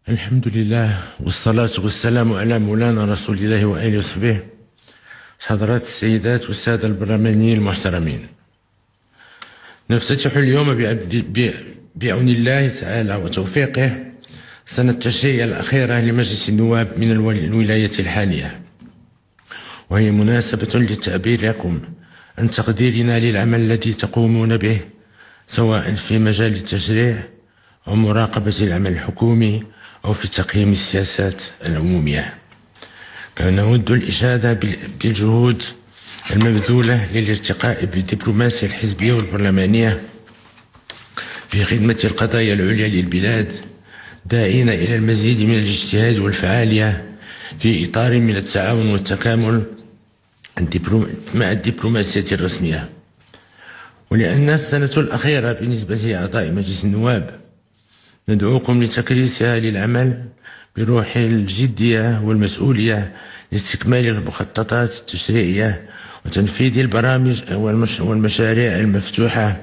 الحمد لله والصلاة والسلام على مولانا رسول الله وآله وصحبه. حضرات السيدات والسادة البرلمانيين المحترمين، نفتتح اليوم بعون الله تعالى وتوفيقه سنة التشريع الأخيرة لمجلس النواب من الولاية الحالية، وهي مناسبة للتعبير لكم عن تقديرنا للعمل الذي تقومون به سواء في مجال التشريع أو مراقبة العمل الحكومي أو في تقييم السياسات العمومية. كما نود الإشادة بالجهود المبذولة للارتقاء بالدبلوماسية الحزبية والبرلمانية في خدمة القضايا العليا للبلاد، داعين إلى المزيد من الاجتهاد والفعالية في إطار من التعاون والتكامل مع الدبلوماسية الرسمية. ولأن السنة الأخيرة بالنسبة لأعضاء مجلس النواب ندعوكم لتكريسها للعمل بروح الجدية والمسؤولية لاستكمال المخططات التشريعية وتنفيذ البرامج والمشاريع المفتوحة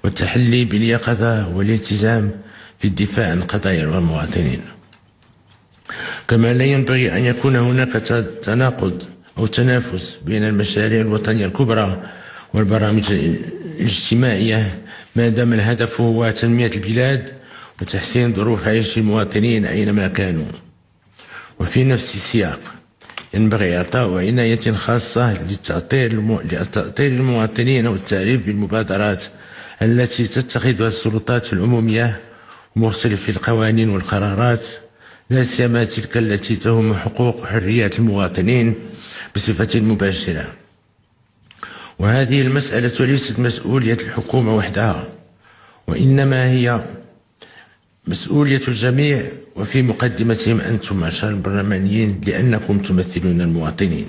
والتحلي باليقظة والالتزام في الدفاع عن قضايا المواطنين. كما لا ينبغي أن يكون هناك تناقض أو تنافس بين المشاريع الوطنية الكبرى والبرامج الاجتماعية ما دام الهدف هو تنمية البلاد وتحسين ظروف عيش المواطنين أينما كانوا. وفي نفس السياق ينبغي إعطاء عناية خاصة لتأطير المواطنين والتعريف بالمبادرات التي تتخذها السلطات العمومية ومختلف القوانين والقرارات، لا سيما تلك التي تهم حقوق وحريات المواطنين بصفة مباشرة. وهذه المسألة ليست مسؤولية الحكومة وحدها، وإنما هي مسؤولية الجميع، وفي مقدمتهم أنتم معشر البرلمانيين لأنكم تمثلون المواطنين.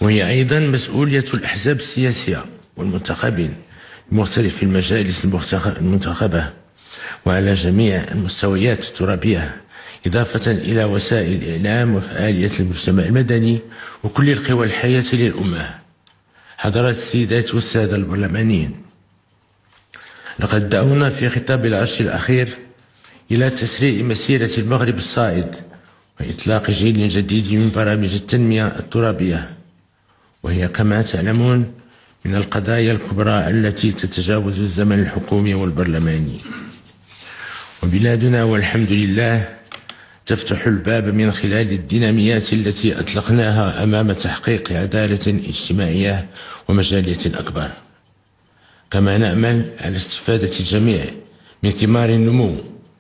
وهي أيضا مسؤولية الأحزاب السياسية والمنتخبين بمختلف المجالس المنتخبة وعلى جميع المستويات الترابية، إضافة إلى وسائل الإعلام وفعالية المجتمع المدني وكل القوى الحية للأمة. حضرات السيدات والسادة البرلمانيين، لقد دعونا في خطاب العشر الأخير إلى تسريع مسيرة المغرب الصاعد وإطلاق جيل جديد من برامج التنمية الترابية، وهي كما تعلمون من القضايا الكبرى التي تتجاوز الزمن الحكومي والبرلماني. وبلادنا والحمد لله تفتح الباب من خلال الديناميات التي أطلقناها أمام تحقيق عدالة اجتماعية ومجالية أكبر. كما نأمل على استفادة الجميع من ثمار النمو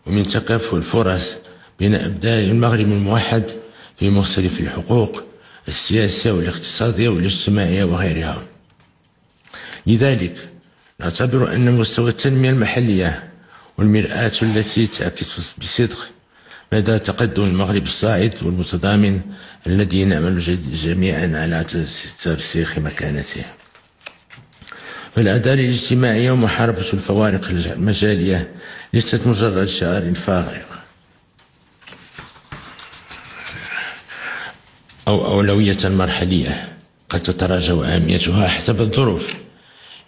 ومن تكافؤ الفرص بين أبناء المغرب الموحد في مختلف الحقوق السياسية والاقتصادية والاجتماعية وغيرها. لذلك نعتبر أن مستوى التنمية المحلية والمرآة التي تعكس بصدق مدى تقدم المغرب الصاعد والمتضامن الذي نعمل جميعا على ترسيخ مكانته. فالعدالة الاجتماعية ومحاربة الفوارق المجالية ليست مجرد شعار فارغ أو أولوية مرحلية قد تتراجع أهميتها حسب الظروف،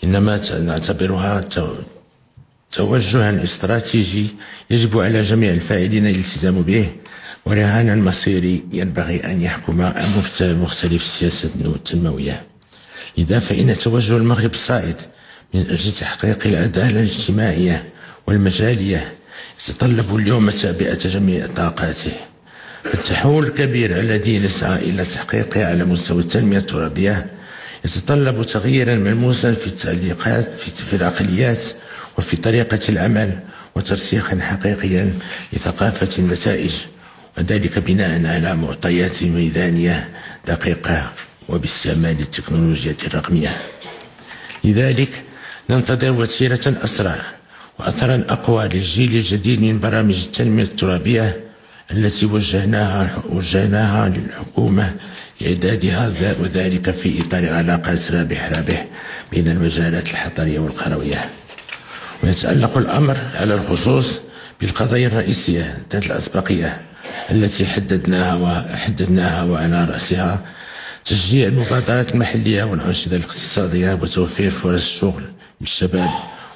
إنما نعتبرها توجها استراتيجي يجب على جميع الفاعلين الالتزام به، ورهانا مصيري ينبغي أن يحكم مختلف السياسات التنموية. لذا فإن توجه المغرب الصاعد من أجل تحقيق العدالة الاجتماعية والمجالية يتطلب اليوم تعبئة جميع طاقاته. فالتحول الكبير الذي نسعى إلى تحقيقه على مستوى التنمية الترابية يتطلب تغييرا ملموسا في التعليقات في العقليات وفي طريقة العمل، وترسيخا حقيقيا لثقافة النتائج، وذلك بناء على معطيات ميدانية دقيقة وباستعمال التكنولوجيا الرقمية. لذلك ننتظر وتيرة أسرع وأثرا أقوى للجيل الجديد من برامج التنمية الترابية التي وجهناها للحكومة لإعدادها، وذلك في إطار علاقات رابح بين المجالات الحضرية والقروية. ويتعلق الأمر على الخصوص بالقضايا الرئيسية ذات الأسبقية التي حددناها وعلى رأسها تشجيع المبادرات المحلية والأنشطة الاقتصادية وتوفير فرص الشغل للشباب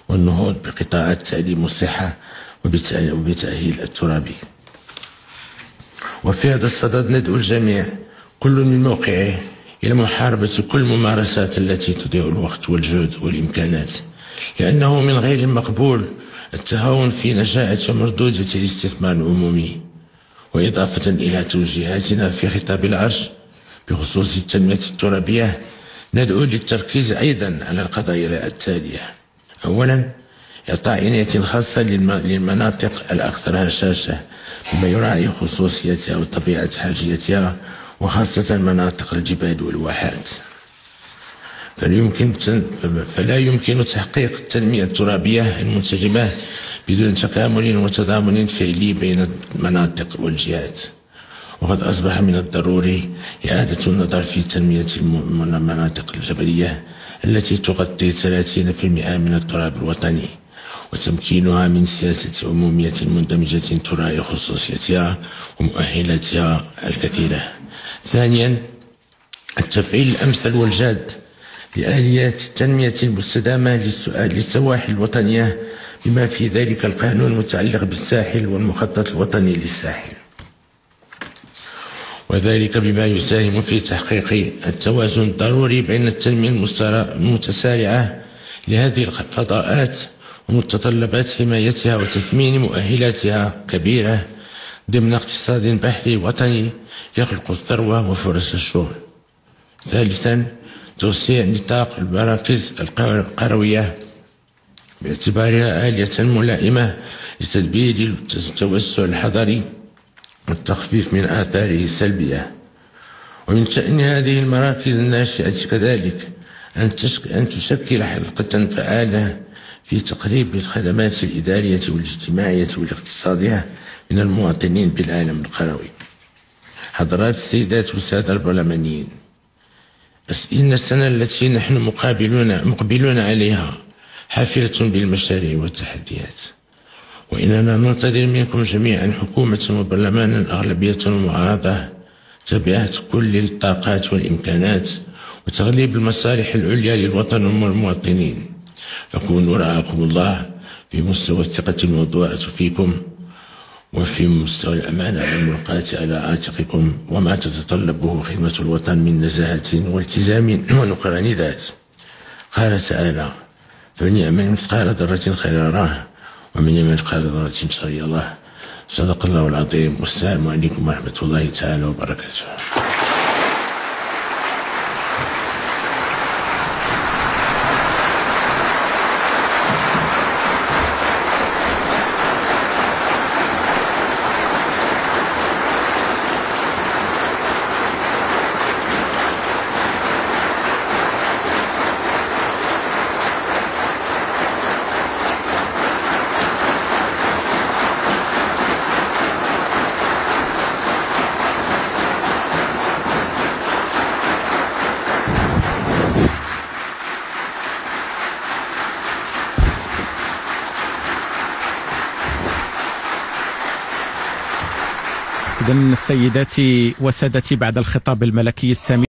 والنهوض بقطاعات التعليم والصحة وبتأهيل الترابي. وفي هذا الصدد ندعو الجميع كل من موقعه إلى محاربة كل الممارسات التي تضيع الوقت والجهد والإمكانات، لأنه من غير مقبول التهاون في نجاعة ومردودة الاستثمار العمومي. وإضافة إلى توجيهاتنا في خطاب العرش بخصوص التنمية الترابية، ندعو للتركيز أيضا على القضايا التالية: أولا، إعطاء عناية خاصة للمناطق الأكثر هشاشة بما يراعي خصوصيتها وطبيعة حاجيتها، وخاصة مناطق الجبال والواحات. فلا يمكن تحقيق التنمية الترابية المنسجمة بدون تكامل وتضامن فعلي بين المناطق والجهات. وقد أصبح من الضروري إعادة النظر في تنمية المناطق الجبلية التي تغطي 30% من التراب الوطني، وتمكينها من سياسة عمومية مندمجة تراعي خصوصيتها ومؤهلاتها الكثيرة. ثانيا، التفعيل الأمثل والجاد لآليات التنمية المستدامة للسواحل الوطنية، بما في ذلك القانون المتعلق بالساحل والمخطط الوطني للساحل، وذلك بما يساهم في تحقيق التوازن الضروري بين التنمية المتسارعة لهذه الفضاءات ومتطلبات حمايتها وتثمين مؤهلاتها كبيرة ضمن اقتصاد بحري وطني يخلق الثروة وفرص الشغل. ثالثا، توسيع نطاق المراكز القروية باعتبارها آلية ملائمة لتدبير التوسع الحضري والتخفيف من آثاره السلبية. ومن شأن هذه المراكز الناشئة كذلك أن تشكل حلقة فعالة في تقريب الخدمات الإدارية والاجتماعية والاقتصادية من المواطنين بالعالم القروي. حضرات السيدات والسادة البرلمانيين، إن السنة التي نحن مقبلون عليها حافلة بالمشاريع والتحديات، وإننا ننتظر منكم جميعا حكومة وبرلمانا أغلبية ومعارضة تبعت كل الطاقات والإمكانات وتغليب المصالح العليا للوطن والمواطنين. فكونوا رعاكم الله في مستوى الثقة الموضوعة فيكم، وفي مستوى الأمانة الملقاة على عاتقكم، وما تتطلبه خدمة الوطن من نزاهة والتزام ونقران ذات. قال تعالى: فمن يعمل مثقال ذرة خيرا يراه ومن يعمل مثقال ذرة شرا يره. صدق الله العظيم، والسلام عليكم ورحمة الله تعالى وبركاته. إذن سيداتي وسادتي، بعد الخطاب الملكي السامي